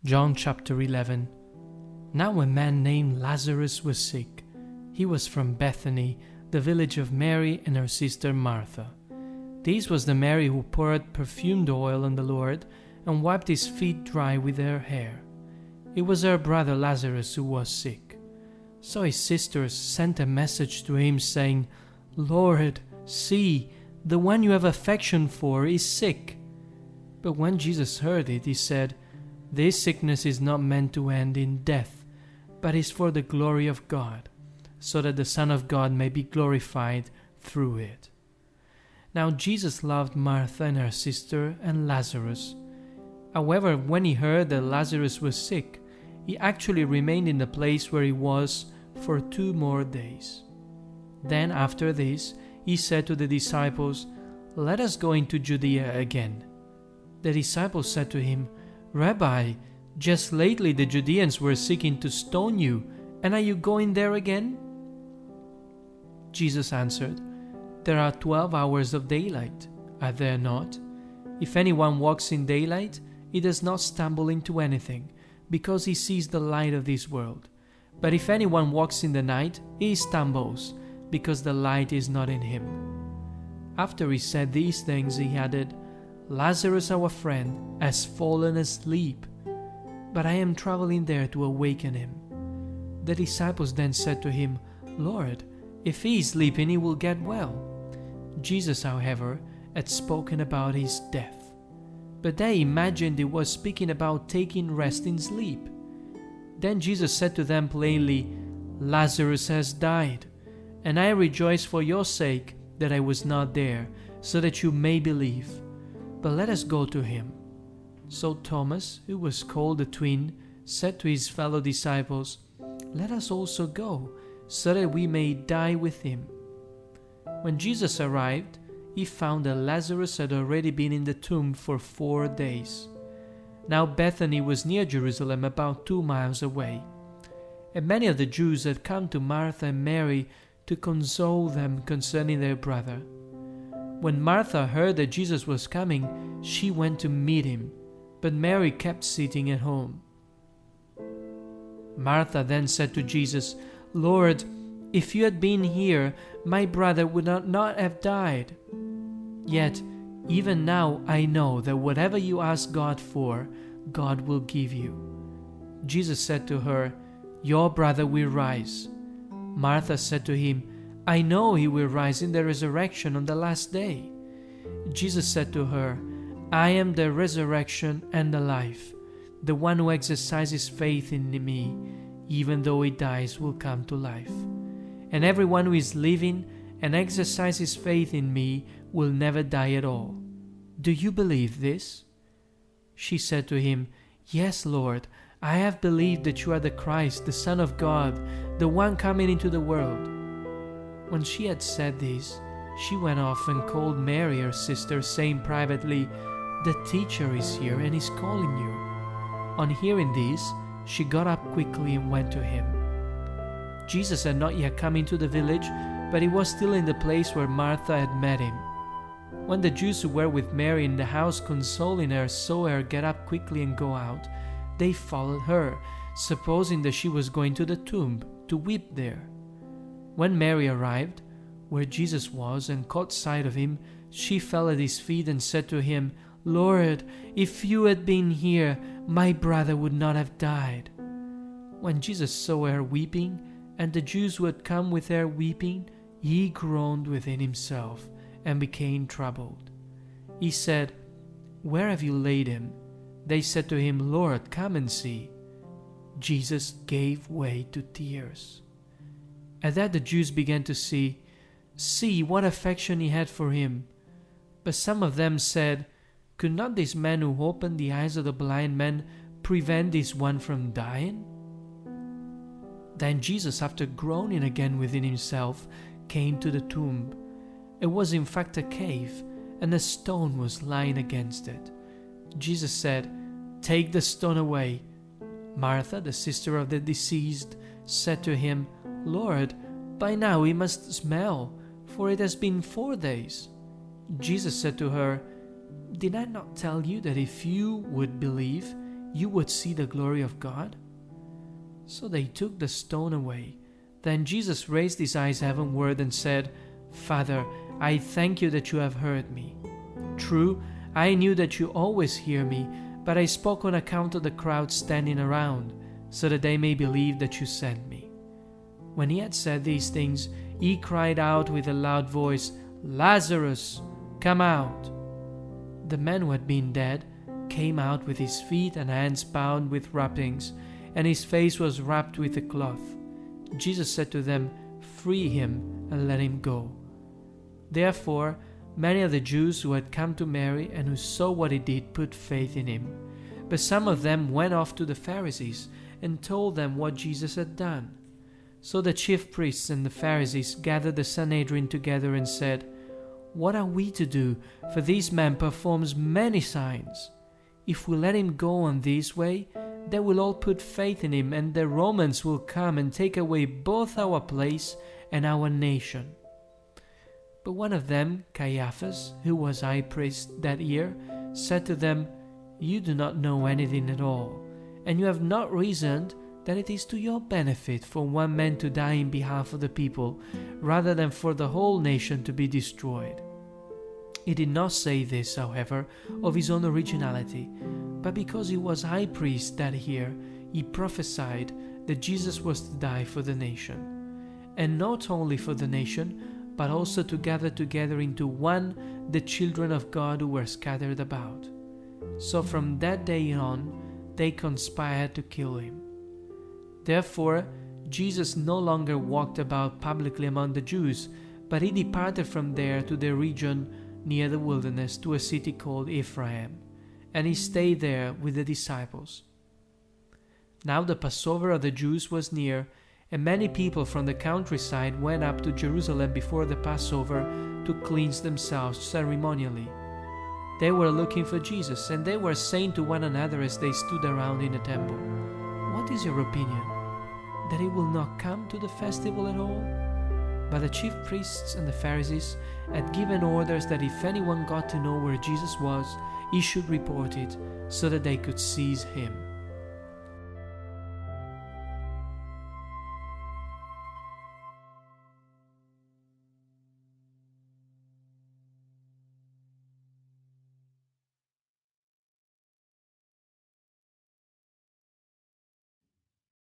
John chapter 11. Now a man named Lazarus was sick. He was from Bethany, the village of Mary and her sister Martha. This was the Mary who poured perfumed oil on the Lord and wiped his feet dry with her hair. It was her brother Lazarus who was sick. So his sisters sent a message to him saying, "Lord, see, the one you have affection for is sick." But when Jesus heard it, he said, "This sickness is not meant to end in death, but is for the glory of God, so that the Son of God may be glorified through it." Now Jesus loved Martha and her sister and Lazarus. However, when he heard that Lazarus was sick, he actually remained in the place where he was for 2 more days. Then after this, he said to the disciples, "Let us go into Judea again." The disciples said to him, "Rabbi, just lately the Judeans were seeking to stone you, and are you going there again?" Jesus answered, "There are 12 hours of daylight, are there not? If anyone walks in daylight, he does not stumble into anything, because he sees the light of this world. But if anyone walks in the night, he stumbles, because the light is not in him." After he said these things, he added, "Lazarus, our friend, has fallen asleep, but I am traveling there to awaken him." The disciples then said to him, "Lord, if he is sleeping, he will get well." Jesus, however, had spoken about his death, but they imagined he was speaking about taking rest in sleep. Then Jesus said to them plainly, "Lazarus has died, and I rejoice for your sake that I was not there, so that you may believe. But let us go to him." So Thomas, who was called the twin, said to his fellow disciples, "Let us also go, so that we may die with him." When Jesus arrived, he found that Lazarus had already been in the tomb for 4 days. Now Bethany was near Jerusalem, about 2 miles away. And many of the Jews had come to Martha and Mary to console them concerning their brother. When Martha heard that Jesus was coming, she went to meet him, but Mary kept sitting at home. Martha then said to Jesus, "Lord, if you had been here, my brother would not have died. Yet, even now I know that whatever you ask God for, God will give you." Jesus said to her, "Your brother will rise." Martha said to him, "I know he will rise in the resurrection on the last day." Jesus said to her, "I am the resurrection and the life. The one who exercises faith in me, even though he dies, will come to life. And everyone who is living and exercises faith in me will never die at all. Do you believe this?" She said to him, "Yes, Lord, I have believed that you are the Christ, the Son of God, the one coming into the world." When she had said this, she went off and called Mary, her sister, saying privately, "The teacher is here and is calling you." On hearing this, she got up quickly and went to him. Jesus had not yet come into the village, but he was still in the place where Martha had met him. When the Jews who were with Mary in the house consoling her saw her get up quickly and go out, they followed her, supposing that she was going to the tomb to weep there. When Mary arrived where Jesus was and caught sight of him, she fell at his feet and said to him, "Lord, if you had been here, my brother would not have died." When Jesus saw her weeping, and the Jews who had come with her weeping, he groaned within himself and became troubled. He said, "Where have you laid him?" They said to him, "Lord, come and see." Jesus gave way to tears. At that the Jews began to see what affection he had for him. But some of them said, "Could not this man who opened the eyes of the blind man prevent this one from dying?" Then Jesus, after groaning again within himself, came to the tomb. It was in fact a cave, and a stone was lying against it. Jesus said, "Take the stone away." Martha, the sister of the deceased, said to him, "Lord, by now he must smell, for it has been 4 days." Jesus said to her, "Did I not tell you that if you would believe, you would see the glory of God?" So they took the stone away. Then Jesus raised his eyes heavenward and said, "Father, I thank you that you have heard me. True, I knew that you always hear me, but I spoke on account of the crowd standing around, so that they may believe that you sent me." When he had said these things, he cried out with a loud voice, "Lazarus, come out!" The man who had been dead came out with his feet and hands bound with wrappings, and his face was wrapped with a cloth. Jesus said to them, "Free him and let him go." Therefore, many of the Jews who had come to Mary and who saw what he did put faith in him. But some of them went off to the Pharisees and told them what Jesus had done. So the chief priests and the Pharisees gathered the Sanhedrin together and said, "What are we to do? For this man performs many signs. If we let him go on this way, they will all put faith in him, and the Romans will come and take away both our place and our nation." But one of them, Caiaphas, who was high priest that year, said to them, "You do not know anything at all, and you have not reasoned that it is to your benefit for one man to die in behalf of the people, rather than for the whole nation to be destroyed." He did not say this, however, of his own originality, but because he was high priest that year, he prophesied that Jesus was to die for the nation, and not only for the nation, but also to gather together into one the children of God who were scattered about. So from that day on, they conspired to kill him. Therefore, Jesus no longer walked about publicly among the Jews, but he departed from there to the region near the wilderness, to a city called Ephraim, and he stayed there with the disciples. Now the Passover of the Jews was near, and many people from the countryside went up to Jerusalem before the Passover to cleanse themselves ceremonially. They were looking for Jesus, and they were saying to one another as they stood around in the temple, "What is your opinion? That he will not come to the festival at all?" But the chief priests and the Pharisees had given orders that if anyone got to know where Jesus was, he should report it, so that they could seize him.